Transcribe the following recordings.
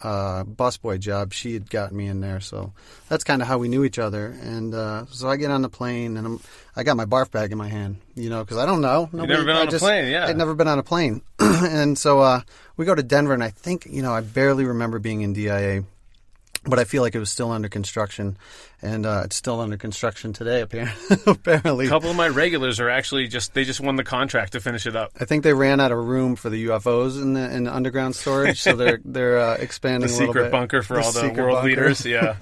busboy job, she had gotten me in there. So that's kind of how we knew each other. And so I get on the plane, and I got my barf bag in my hand, because I don't know. You've never been on a plane, yeah. I'd never been on a plane. And so we go to Denver, and I think, I barely remember being in DIA. But I feel like it was still under construction, and it's still under construction today, apparently. A couple of my regulars are actually they just won the contract to finish it up. I think they ran out of room for the UFOs in the underground storage, so they're expanding the a little bit. The secret bunker for all the world leaders, yeah.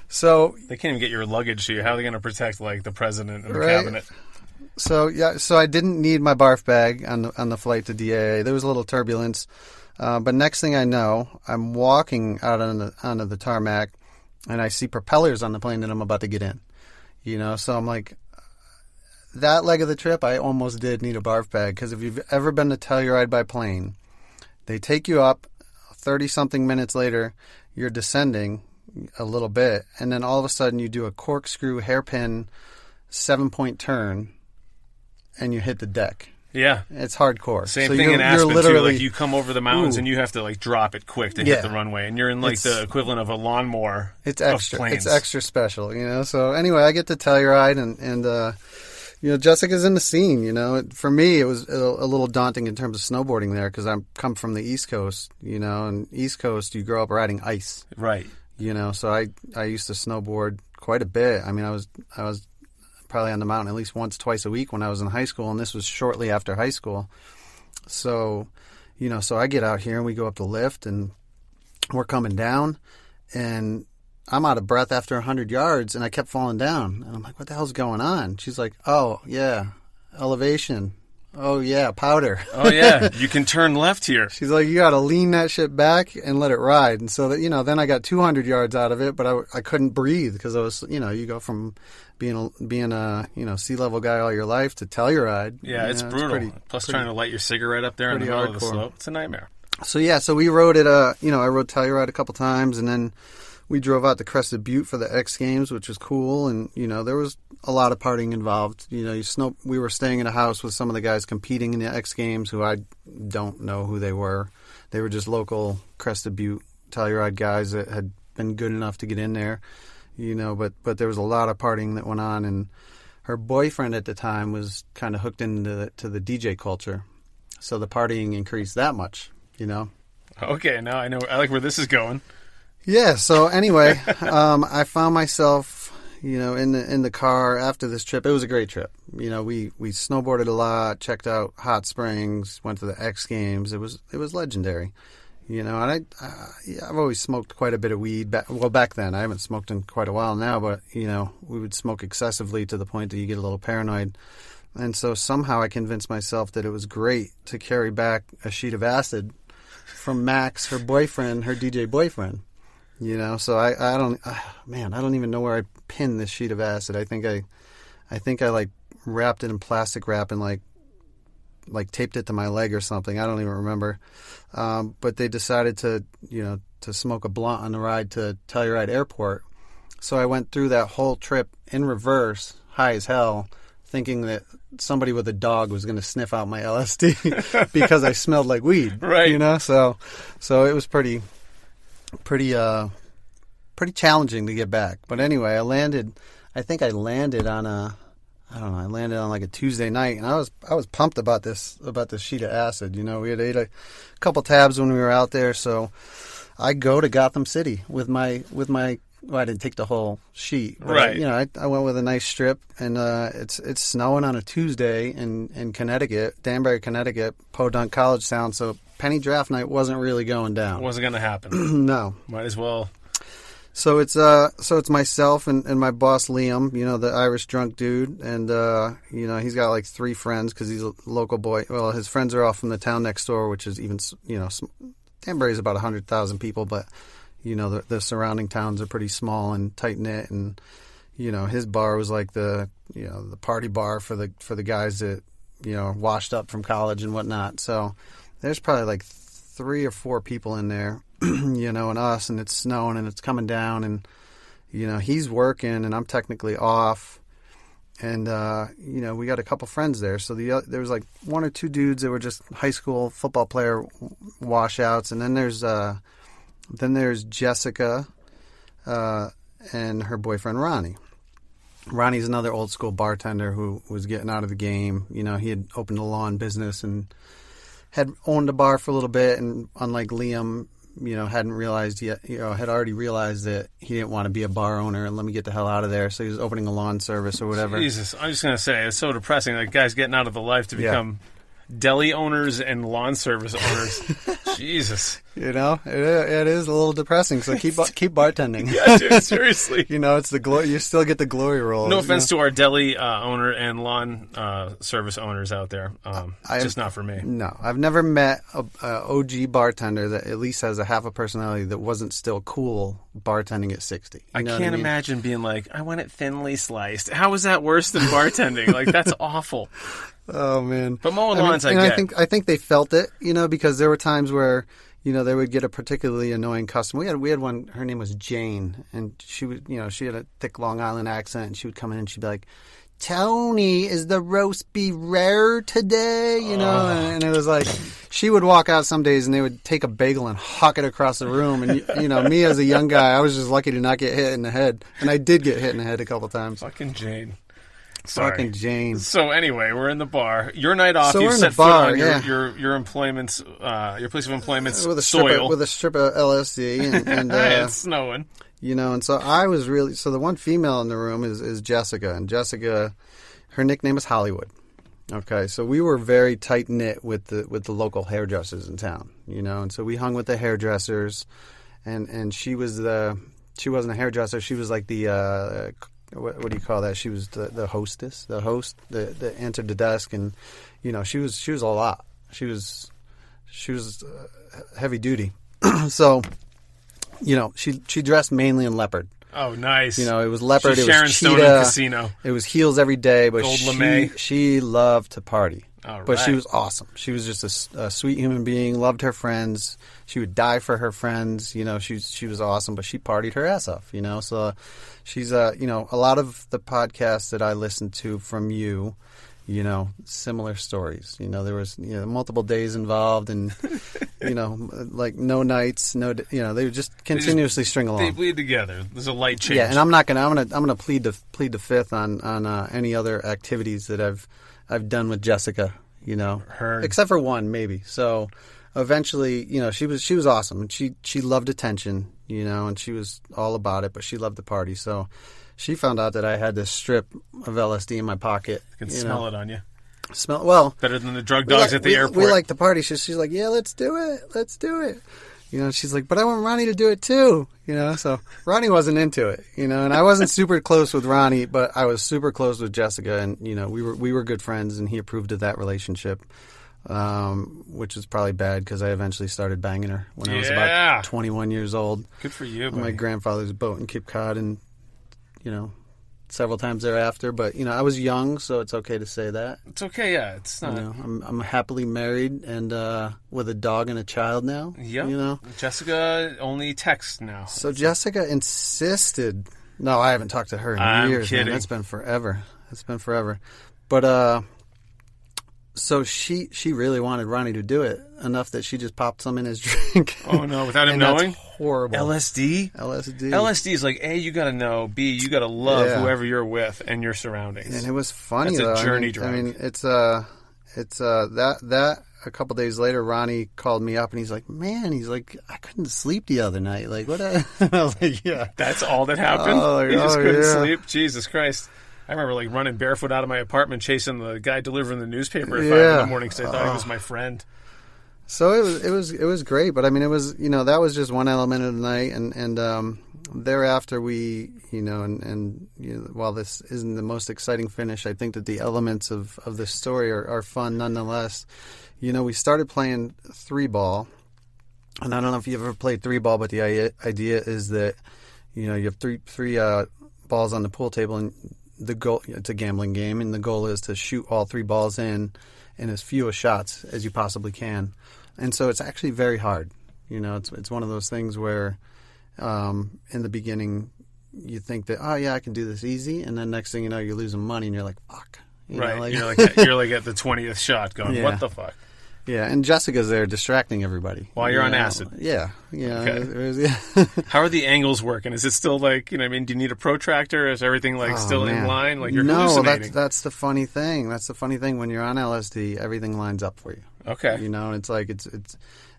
So they can't even get your luggage to you. How are they going to protect, the president and the right. cabinet? So I didn't need my barf bag on the flight to DIA. There was a little turbulence. But next thing I know, I'm walking out onto the tarmac, and I see propellers on the plane that I'm about to get in. So I'm like, that leg of the trip, I almost did need a barf bag, because if you've ever been to Telluride by plane, they take you up, 30-something minutes later, you're descending a little bit, and then all of a sudden you do a corkscrew hairpin 7-point turn, and you hit the deck. Yeah. It's hardcore. Same thing in Aspen, too. You come over the mountains and you have to, drop it quick to hit the runway. And you're in, the equivalent of a lawnmower It's extra. Of planes. It's extra special, So, anyway, I get to Telluride, and Jessica's in the scene, For me, it was a little daunting in terms of snowboarding there, because I come from the East Coast, and East Coast, you grow up riding ice. Right. So I used to snowboard quite a bit. I mean, I was probably on the mountain at least once, twice a week when I was in high school, and this was shortly after high school. So, so I get out here and we go up the lift, and we're coming down, and I'm out of breath after 100 yards, and I kept falling down. And I'm like, what the hell's going on? She's like, oh, yeah, elevation. Oh, yeah, powder. Oh, yeah, you can turn left here. She's like, you got to lean that shit back and let it ride. And so, that then I got 200 yards out of it, but I couldn't breathe because I was, you go from being a sea-level guy all your life to Telluride. Yeah, it's brutal. Plus trying to light your cigarette up there in the middle of the slope. It's a nightmare. So we rode it, I rode Telluride a couple times, and then we drove out to Crested Butte for the X Games, which was cool, and, there was a lot of partying involved. We were staying in a house with some of the guys competing in the X Games who I don't know who they were. They were just local Crested Butte, Telluride guys that had been good enough to get in there, but there was a lot of partying that went on, and her boyfriend at the time was kind of hooked into the DJ culture, so the partying increased that much, Okay, now I know. I like where this is going. Yeah, so anyway, I found myself, in the car after this trip. It was a great trip. We snowboarded a lot, checked out hot springs, went to the X Games. It was legendary. And I've always smoked quite a bit of weed. Back then. I haven't smoked in quite a while now, but, we would smoke excessively to the point that you get a little paranoid. And so somehow I convinced myself that it was great to carry back a sheet of acid from Max, her boyfriend, her DJ boyfriend. So I don't even know where I pinned this sheet of acid. I think I wrapped it in plastic wrap and like taped it to my leg or something. I don't even remember. But they decided to smoke a blunt on the ride to Telluride Airport. So I went through that whole trip in reverse, high as hell, thinking that somebody with a dog was going to sniff out my LSD because I smelled like weed. Right. So it was pretty challenging to get back. But anyway, I landed on like a Tuesday night, and I was pumped about this sheet of acid. We had ate a couple tabs when we were out there, so I go to Gotham City with my well, I didn't take the whole sheet, but right. I went with a nice strip, and it's snowing on a Tuesday in Connecticut, Danbury, Connecticut, Podunk College Town, so penny draft night wasn't really going down. Wasn't going to happen. No. Might as well. So it's myself and my boss Liam, the Irish drunk dude, and he's got like 3 friends because he's a local boy. Well, his friends are all from the town next door, which is even Danbury's about 100,000 people, but the surrounding towns are pretty small and tight knit, and his bar was like the party bar for the guys that washed up from college and whatnot. So there's probably like 3 or 4 people in there. And us, and it's snowing and it's coming down, and he's working and I'm technically off, and we got a couple friends there. So there was like 1 or 2 dudes that were just high school football player washouts, and then there's Then there's Jessica and her boyfriend Ronnie. Ronnie's another old school bartender who was getting out of the game. You know, he had opened a lawn business and had owned a bar for a little bit, and unlike Liam, you know, hadn't realized yet, you know, had already realized that he didn't want to be a bar owner and let me get the hell out of there. So he was opening a lawn service or whatever. Jesus, I'm just going to say, it's so depressing. Like, guys getting out of the life to become deli owners and lawn service owners. Jesus. You know, it is a little depressing. So keep bartending. Yeah, dude, seriously. You know, it's the glory. You still get the glory role. No offense to our deli owner and lawn service owners out there. Just not for me. No, I've never met a OG bartender that at least has a half a personality that wasn't still cool bartending at 60. I can't imagine being like, I want it thinly sliced. How is that worse than bartending? Like, that's awful. Oh man! But mowing lawns, I get. I think they felt it, you know, because there were times where, you know, they would get a particularly annoying customer. We had one. Her name was Jane, and she would, you know, she had a thick Long Island accent, and she would come in and she'd be like, "Tony, is the roast beef rare today?" You know, and it was like she would walk out some days and they would take a bagel and huck it across the room, and you know, me as a young guy, I was just lucky to not get hit in the head, and I did get hit in the head a couple times. Fucking Jane. Fucking Jane. So anyway, we're in the bar. Your night off. So you we're in set the bar, foot on yeah. your employment's your place of employment's with a soil with a strip of LSD and it's snowing. You know, and so I was really the one female in the room is Jessica, and Jessica, her nickname is Hollywood. Okay, so we were very tight knit with the local hairdressers in town. You know, and so we hung with the hairdressers, and she wasn't a hairdresser. She was like the what do you call that? She was the hostess, the host that answered the desk, and you know, she was a lot. She was heavy duty. So, you know, she dressed mainly in leopard. Oh, nice. You know, it was leopard. She's it was Sharon cheetah. Stone in Casino. It was heels every day, but Gold she loved to party. All right. But she was awesome. She was just a sweet human being. Loved her friends. She would die for her friends. You know, she was awesome. But she partied her ass off. You know, so she's you know, a lot of the podcasts that I listened to from you, you know, similar stories. You know, there was, you know, multiple days involved, and you know, like no nights, you know, they would just continuously string along. They bleed together. There's a light change. Yeah, and I'm gonna plead the fifth on any other activities that I've done with Jessica. You know, except for one maybe. So eventually, you know, she was awesome, and she loved attention. You know, and she was all about it, but she loved the party. So she found out that I had this strip of LSD in my pocket. I can smell it on you. Smell well. Better than the drug dogs at the airport. We like the party. She's like, yeah, let's do it. You know, she's like, but I want Ronnie to do it too. You know, so Ronnie wasn't into it. You know, and I wasn't super close with Ronnie, but I was super close with Jessica, and you know, we were good friends, and he approved of that relationship. Which is probably bad because I eventually started banging her when I was about 21 years old. Good for you, buddy. My grandfather's boat in Cape Cod, and you know, several times thereafter. But you know, I was young, so it's okay to say that. It's okay, yeah. It's not. You know, I'm happily married and with a dog and a child now. Yep. You know, Jessica only texts now. So Jessica insisted. No, I haven't talked to her in years. Kidding. Man. It's been forever. But so she really wanted Ronnie to do it enough that she just popped some in his drink. Oh no, without him knowing? That's horrible. LSD is like, A, you got to know, B, you got to love whoever you're with and your surroundings. And it was funny. That's though. a journey drug. I mean, it's that a couple days later, Ronnie called me up and he's like, "Man," he's like, "I couldn't sleep the other night. Like, what?" I was like, "Yeah, that's all that happened. You just couldn't sleep. Jesus Christ." I remember like running barefoot out of my apartment, chasing the guy delivering the newspaper at 5 in the morning because I thought he was my friend. So it was great, but I mean, it was, you know, that was just one element of the night, and thereafter we, you know, and you know, while this isn't the most exciting finish, I think that the elements of this story are fun nonetheless. You know, we started playing 3-ball, and I don't know if you've ever played 3-ball, but the idea is that, you know, you have three balls on the pool table, and the goal, it's a gambling game, and the goal is to shoot all 3 balls in as few shots as you possibly can. And so it's actually very hard. You know, it's one of those things where in the beginning you think that, oh yeah, I can do this easy, and then next thing you know, you're losing money and you're like, fuck. Right. Know, like, you're like at the 20th shot going, what the fuck? Yeah, and Jessica's there distracting everybody. While you're on acid. Yeah. Okay. How are the angles working? Is it still like, do you need a protractor? Is everything still in line? Like you're hallucinating? No, that's the funny thing. That's the funny thing. When you're on LSD, everything lines up for you. Okay. And it's like, it's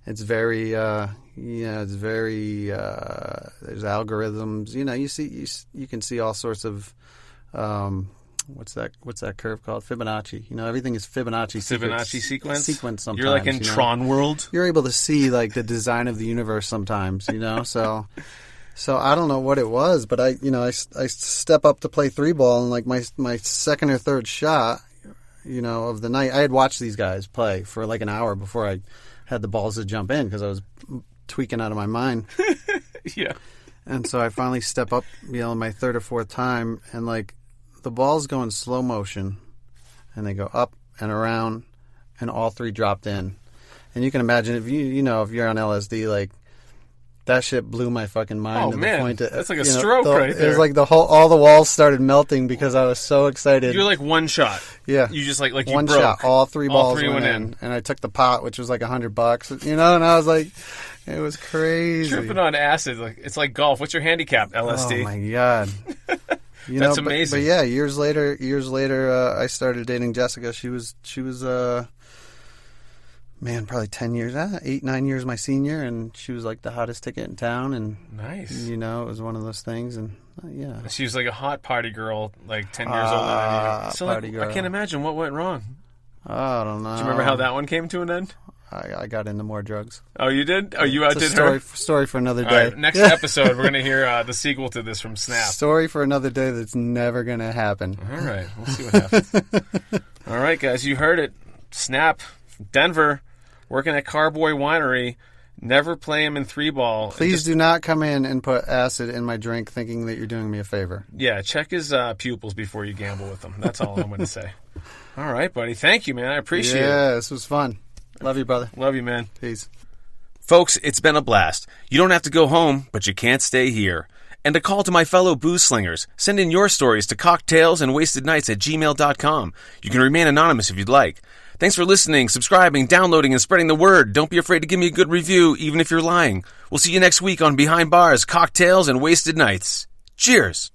very, it's very, there's algorithms. You can see all sorts of, what's that curve called? Fibonacci. Everything is Fibonacci sequence sometimes. You're like in Tron world. You're able to see like the design of the universe sometimes, so I don't know what it was, but I step up to play 3-ball, and like my second or third shot, of the night, I had watched these guys play for like an hour before I had the balls to jump in because I was tweaking out of my mind. Yeah. And so I finally step up, my third or fourth time, and like the balls go in slow motion, and they go up and around, and all three dropped in. And you can imagine if you're on LSD, like that shit blew my fucking mind. Oh man, that's like a stroke right there. It was like all the walls started melting because I was so excited. You're like one shot. Yeah, you just like you one broke. Shot. All three balls went in, and I took the pot, which was like $100. And I was like, it was crazy. Tripping on acid, it's like golf. What's your handicap? LSD. Oh my god. That's amazing. But yeah, years later, I started dating Jessica. She was probably 10 years, 8, 9 years my senior, and she was like the hottest ticket in town. And nice. It was one of those things, and yeah. She was like a hot party girl, like 10 years older than you. So party girl. I can't imagine what went wrong. I don't know. Do you remember how that one came to an end? I got into more drugs. Oh, you did? Oh, you outdid her? Story for another day. All right, next episode, we're going to hear the sequel to this from Snap. Story for another day that's never going to happen. All right, we'll see what happens. All right, guys, you heard it. Snap, Denver, working at Carboy Winery. Never play him in 3-ball. Please do not come in and put acid in my drink thinking that you're doing me a favor. Yeah, check his pupils before you gamble with him. That's all I'm going to say. All right, buddy. Thank you, man. I appreciate it. Yeah, this was fun. Love you, brother. Love you, man. Peace. Folks, it's been a blast. You don't have to go home, but you can't stay here. And a call to my fellow booze slingers. Send in your stories to cocktailsandwastednights@gmail.com. You can remain anonymous if you'd like. Thanks for listening, subscribing, downloading, and spreading the word. Don't be afraid to give me a good review, even if you're lying. We'll see you next week on Behind Bars, Cocktails, and Wasted Nights. Cheers!